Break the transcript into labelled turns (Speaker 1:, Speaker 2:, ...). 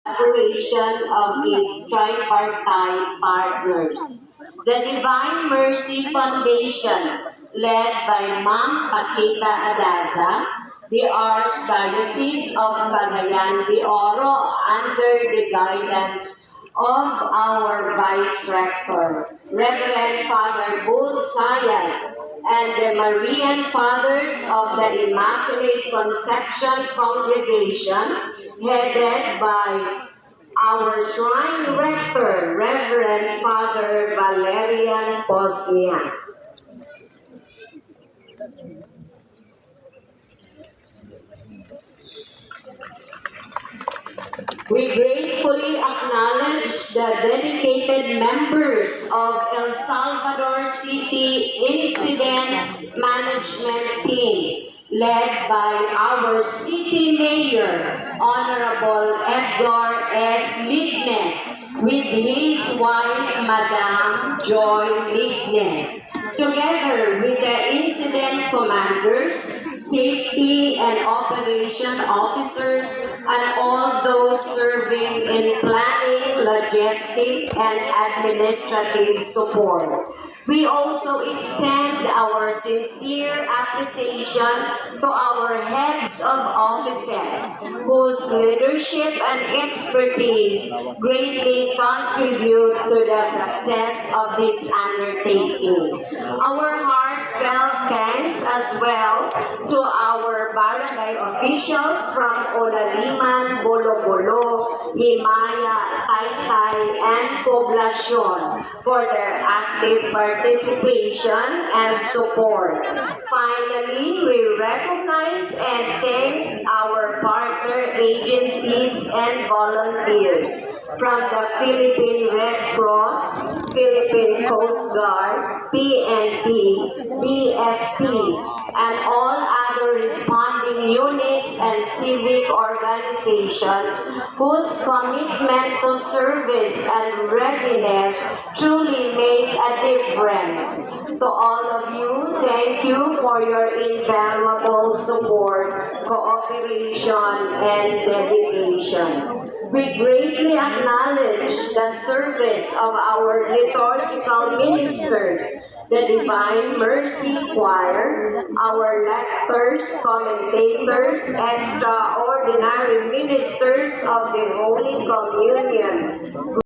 Speaker 1: collaboration of its tripartite partners. The Divine Mercy Foundation, led by Ma'am Paquita Adaza, the Archdiocese of Cagayan de Oro under the guidance of our Vice Rector, Reverend Father Booth Sayas, and the Marian Fathers of the Immaculate Conception Congregation, headed by our Shrine Rector, Reverend Father Valerian Bosnia. We gratefully acknowledge the dedicated members of El Salvador City Incident Management Team, led by our City Mayor, Honorable Edgar S. Lignes, with his wife, Madame Joy Lignes, together with the incident commanders, safety and operation officers, and all those serving in planning, logistic, and administrative support. We also extend our sincere appreciation to our heads of offices, whose leadership and expertise greatly contribute to the success of this undertaking. Our heartfelt thanks as well to our barangay officials from Olaliman, Bolo-Bolo, Himaya, Taytay, and Poblacion for their active participation and support. Finally, we recognize and thank our partner agencies and volunteers from the Philippine Red Cross, Philippine Coast Guard, PNP, BFP, and all other responding units and civic organizations whose commitment to service and readiness truly make a difference. To all of you, thank you for your invaluable support, cooperation, and dedication. We greatly acknowledge the service of our liturgical ministers, the Divine Mercy Choir, our lectors, commentators, extraordinary ministers of the Holy Communion,